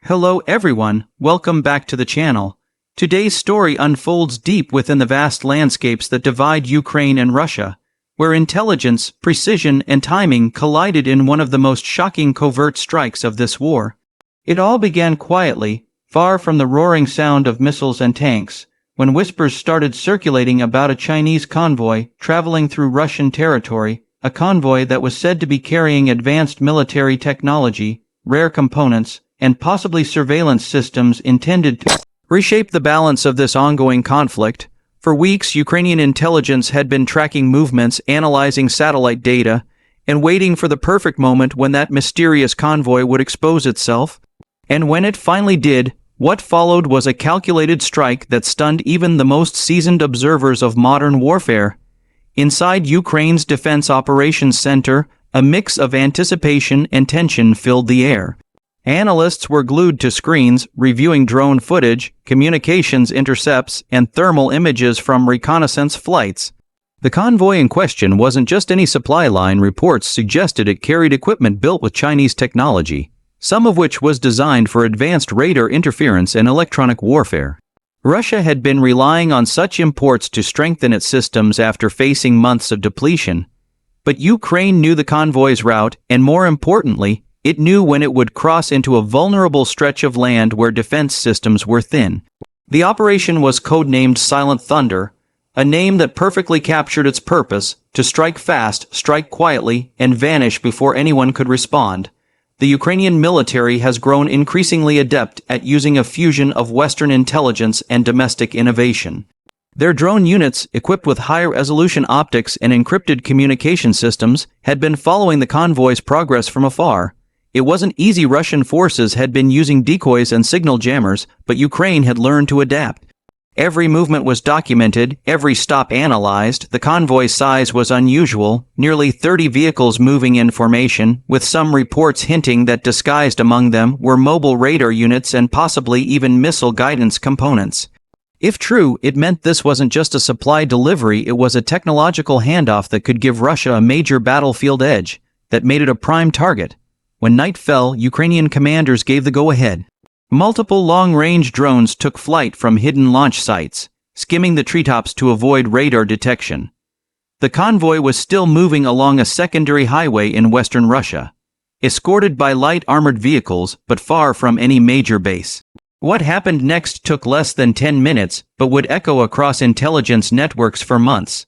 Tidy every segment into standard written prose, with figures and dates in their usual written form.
Hello everyone, welcome back to the channel. Today's story unfolds deep within the vast landscapes that divide Ukraine and Russia, where intelligence, precision, and timing collided in one of the most shocking covert strikes of this war. It all began quietly, far from the roaring sound of missiles and tanks, when whispers started circulating about a Chinese convoy traveling through Russian territory, a convoy that was said to be carrying advanced military technology, rare components, and possibly surveillance systems intended to reshape the balance of this ongoing conflict. For weeks, Ukrainian intelligence had been tracking movements, analyzing satellite data, and waiting for the perfect moment when that mysterious convoy would expose itself. And when it finally did, what followed was a calculated strike that stunned even the most seasoned observers of modern warfare. Inside Ukraine's Defense Operations Center, a mix of anticipation and tension filled the air. Analysts were glued to screens, reviewing drone footage, communications intercepts, and thermal images from reconnaissance flights. The convoy in question wasn't just any supply line. Reports suggested it carried equipment built with Chinese technology, some of which was designed for advanced radar interference and electronic warfare. Russia had been relying on such imports to strengthen its systems after facing months of depletion. But Ukraine knew the convoy's route, and more importantly, it knew when it would cross into a vulnerable stretch of land where defense systems were thin. The operation was codenamed Silent Thunder, a name that perfectly captured its purpose: to strike fast, strike quietly, and vanish before anyone could respond. The Ukrainian military has grown increasingly adept at using a fusion of Western intelligence and domestic innovation. Their drone units, equipped with high-resolution optics and encrypted communication systems, had been following the convoy's progress from afar. It wasn't easy. Russian forces had been using decoys and signal jammers, but Ukraine had learned to adapt. Every movement was documented, every stop analyzed. The convoy's size was unusual, nearly 30 vehicles moving in formation, with some reports hinting that disguised among them were mobile radar units and possibly even missile guidance components. If true, it meant this wasn't just a supply delivery, it was a technological handoff that could give Russia a major battlefield edge, that made it a prime target. When night fell, Ukrainian commanders gave the go-ahead. Multiple long-range drones took flight from hidden launch sites, skimming the treetops to avoid radar detection. The convoy was still moving along a secondary highway in western Russia, escorted by light armored vehicles, but far from any major base. What happened next took less than 10 minutes, but would echo across intelligence networks for months.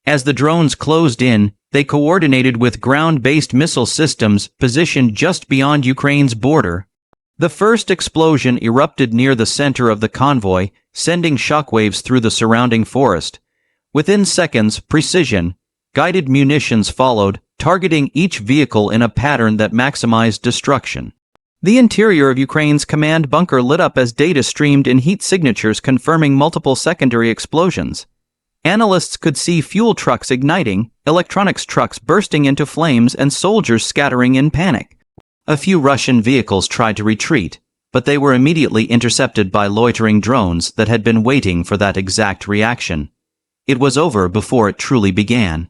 As the drones closed in, they coordinated with ground-based missile systems positioned just beyond Ukraine's border. The first explosion erupted near the center of the convoy, sending shockwaves through the surrounding forest. Within seconds, precision, guided munitions followed, targeting each vehicle in a pattern that maximized destruction. The interior of Ukraine's command bunker lit up as data streamed in heat signatures confirming multiple secondary explosions. Analysts could see fuel trucks igniting, electronics trucks bursting into flames, and soldiers scattering in panic. A few Russian vehicles tried to retreat, but they were immediately intercepted by loitering drones that had been waiting for that exact reaction. It was over before it truly began.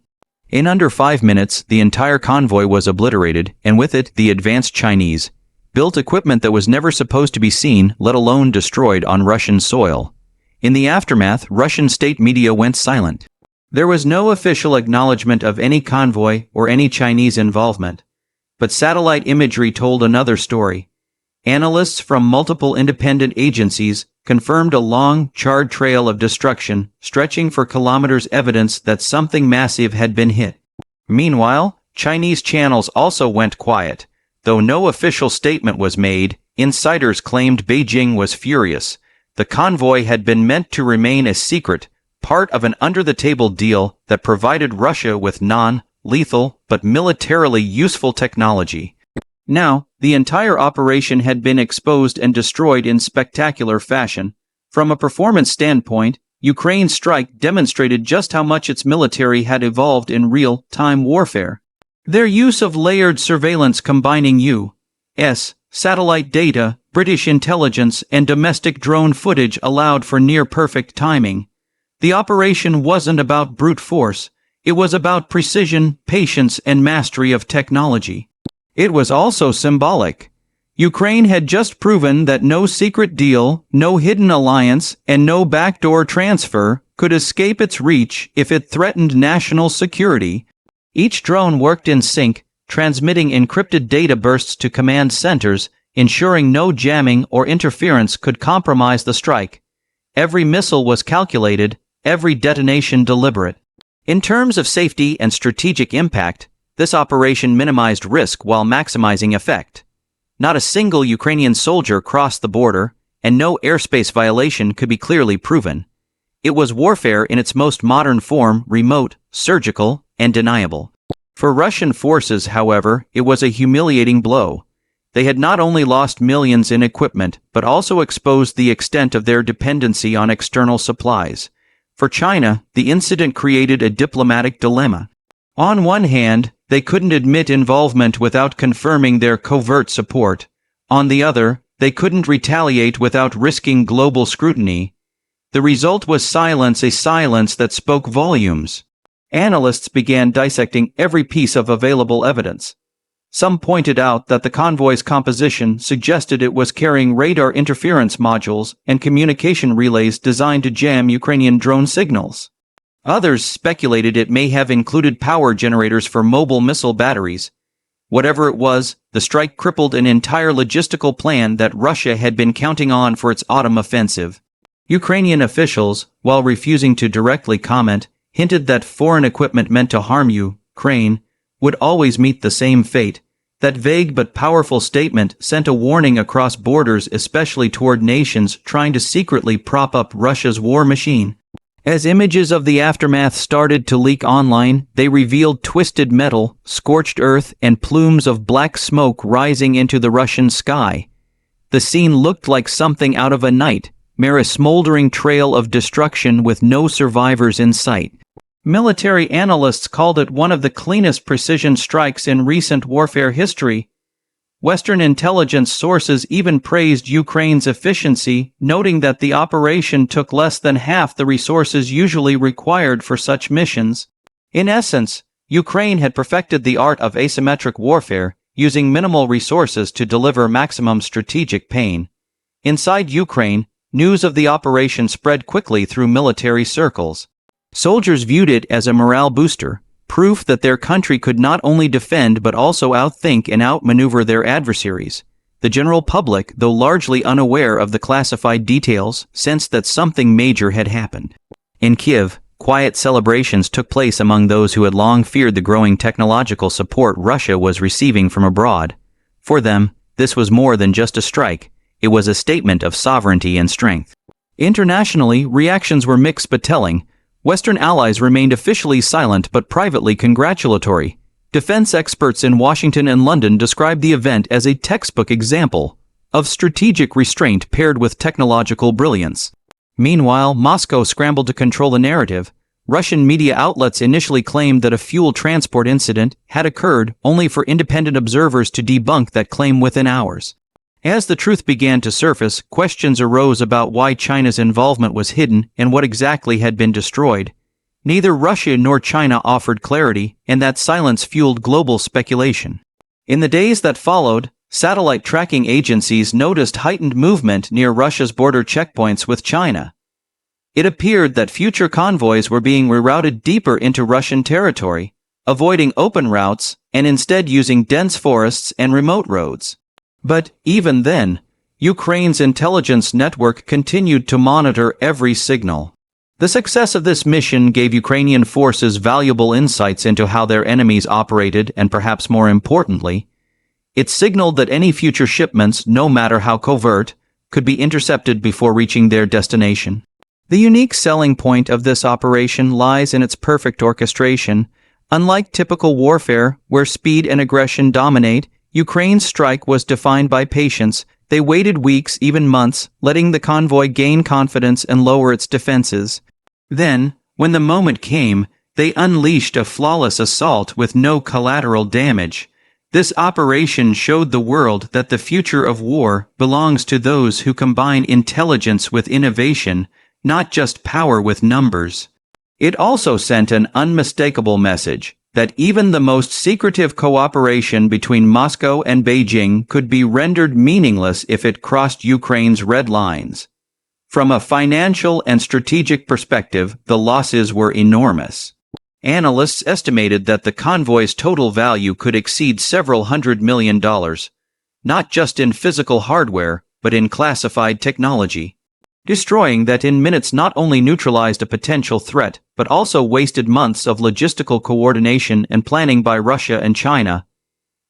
In under 5 minutes, the entire convoy was obliterated, and with it, the advanced Chinese built equipment that was never supposed to be seen, let alone destroyed on Russian soil. In the aftermath, Russian state media went silent. There was no official acknowledgement of any convoy or any Chinese involvement. But satellite imagery told another story. Analysts from multiple independent agencies confirmed a long, charred trail of destruction, stretching for kilometers, evidence that something massive had been hit. Meanwhile, Chinese channels also went quiet. Though no official statement was made, insiders claimed Beijing was furious. The convoy had been meant to remain a secret, part of an under-the-table deal that provided Russia with non-lethal but militarily useful technology. Now, the entire operation had been exposed and destroyed in spectacular fashion. From a performance standpoint, Ukraine's strike demonstrated just how much its military had evolved in real-time warfare. Their use of layered surveillance combining U.S. satellite data, British intelligence, and domestic drone footage allowed for near-perfect timing. The operation wasn't about brute force. It was about precision, patience, and mastery of technology. It was also symbolic. Ukraine had just proven that no secret deal, no hidden alliance, and no backdoor transfer could escape its reach if it threatened national security. Each drone worked in sync, transmitting encrypted data bursts to command centers, ensuring no jamming or interference could compromise the strike. Every missile was calculated, every detonation deliberate. In terms of safety and strategic impact, this operation minimized risk while maximizing effect. Not a single Ukrainian soldier crossed the border, and no airspace violation could be clearly proven. It was warfare in its most modern form, remote, surgical, and deniable. For Russian forces, however, it was a humiliating blow. They had not only lost millions in equipment, but also exposed the extent of their dependency on external supplies. For China, the incident created a diplomatic dilemma. On one hand, they couldn't admit involvement without confirming their covert support. On the other, they couldn't retaliate without risking global scrutiny. The result was silence, a silence that spoke volumes. Analysts began dissecting every piece of available evidence. Some pointed out that the convoy's composition suggested it was carrying radar interference modules and communication relays designed to jam Ukrainian drone signals. Others speculated it may have included power generators for mobile missile batteries. Whatever it was, the strike crippled an entire logistical plan that Russia had been counting on for its autumn offensive. Ukrainian officials, while refusing to directly comment, hinted that foreign equipment meant to harm Ukraine would always meet the same fate. That vague but powerful statement sent a warning across borders, especially toward nations trying to secretly prop up Russia's war machine. As images of the aftermath started to leak online, they revealed twisted metal, scorched earth, and plumes of black smoke rising into the Russian sky. The scene looked like something out of a nightmare, a smoldering trail of destruction with no survivors in sight. Military analysts called it one of the cleanest precision strikes in recent warfare history. Western intelligence sources even praised Ukraine's efficiency, noting that the operation took less than half the resources usually required for such missions. In essence, Ukraine had perfected the art of asymmetric warfare, using minimal resources to deliver maximum strategic pain. Inside Ukraine, news of the operation spread quickly through military circles. Soldiers viewed it as a morale booster, proof that their country could not only defend but also outthink and outmaneuver their adversaries. The general public, though largely unaware of the classified details, sensed that something major had happened. In Kiev, quiet celebrations took place among those who had long feared the growing technological support Russia was receiving from abroad. For them, this was more than just a strike. It was a statement of sovereignty and strength. Internationally, reactions were mixed but telling. Western allies remained officially silent but privately congratulatory. Defense experts in Washington and London described the event as a textbook example of strategic restraint paired with technological brilliance. Meanwhile, Moscow scrambled to control the narrative. Russian media outlets initially claimed that a fuel transport incident had occurred, only for independent observers to debunk that claim within hours. As the truth began to surface, questions arose about why China's involvement was hidden and what exactly had been destroyed. Neither Russia nor China offered clarity, and that silence fueled global speculation. In the days that followed, satellite tracking agencies noticed heightened movement near Russia's border checkpoints with China. It appeared that future convoys were being rerouted deeper into Russian territory, avoiding open routes and instead using dense forests and remote roads. But, even then, Ukraine's intelligence network continued to monitor every signal. The success of this mission gave Ukrainian forces valuable insights into how their enemies operated, and perhaps more importantly, it signaled that any future shipments, no matter how covert, could be intercepted before reaching their destination. The unique selling point of this operation lies in its perfect orchestration. Unlike typical warfare, where speed and aggression dominate, Ukraine's strike was defined by patience. They waited weeks, even months, letting the convoy gain confidence and lower its defenses. Then, when the moment came, they unleashed a flawless assault with no collateral damage. This operation showed the world that the future of war belongs to those who combine intelligence with innovation, not just power with numbers. It also sent an unmistakable message. that even the most secretive cooperation between Moscow and Beijing could be rendered meaningless if it crossed Ukraine's red lines. From a financial and strategic perspective, the losses were enormous. Analysts estimated that the convoy's total value could exceed several $100 million, not just in physical hardware, but in classified technology. Destroying that in minutes not only neutralized a potential threat, but also wasted months of logistical coordination and planning by Russia and China.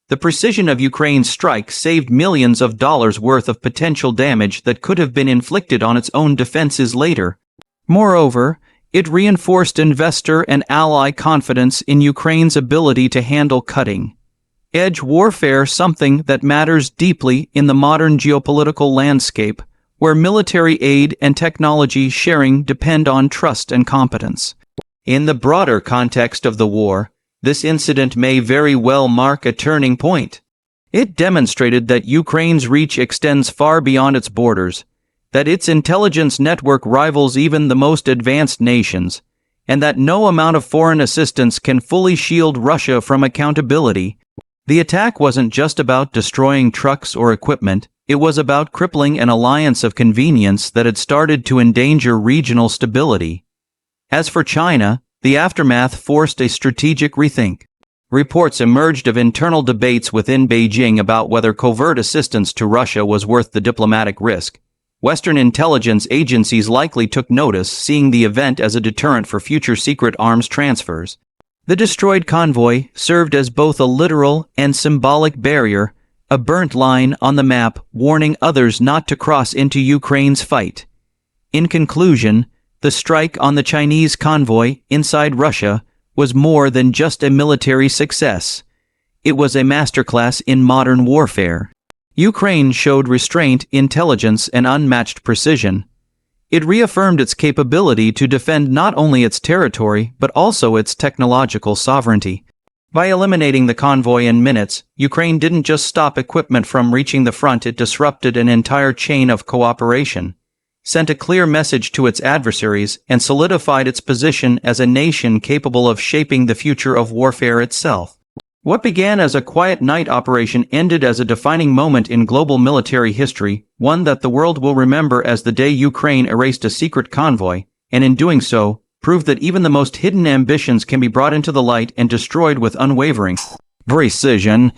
The precision of Ukraine's strike saved millions of dollars worth of potential damage that could have been inflicted on its own defenses later. Moreover, it reinforced investor and ally confidence in Ukraine's ability to handle cutting-edge warfare, something that matters deeply in the modern geopolitical landscape, where military aid and technology sharing depend on trust and competence. In the broader context of the war, this incident may very well mark a turning point. It demonstrated that Ukraine's reach extends far beyond its borders, that its intelligence network rivals even the most advanced nations, and that no amount of foreign assistance can fully shield Russia from accountability. The attack wasn't just about destroying trucks or equipment. It was about crippling an alliance of convenience that had started to endanger regional stability. As for China, the aftermath forced a strategic rethink. Reports emerged of internal debates within Beijing about whether covert assistance to Russia was worth the diplomatic risk. Western intelligence agencies likely took notice, seeing the event as a deterrent for future secret arms transfers. The destroyed convoy served as both a literal and symbolic barrier, a burnt line on the map warning others not to cross into Ukraine's fight. In conclusion, the strike on the Chinese convoy inside Russia was more than just a military success. It was a masterclass in modern warfare. Ukraine showed restraint, intelligence, and unmatched precision. It reaffirmed its capability to defend not only its territory but also its technological sovereignty. By eliminating the convoy in minutes, Ukraine didn't just stop equipment from reaching the front, it disrupted an entire chain of cooperation, sent a clear message to its adversaries, and solidified its position as a nation capable of shaping the future of warfare itself. What began as a quiet night operation ended as a defining moment in global military history, one that the world will remember as the day Ukraine erased a secret convoy, and in doing so, proved that even the most hidden ambitions can be brought into the light and destroyed with unwavering precision.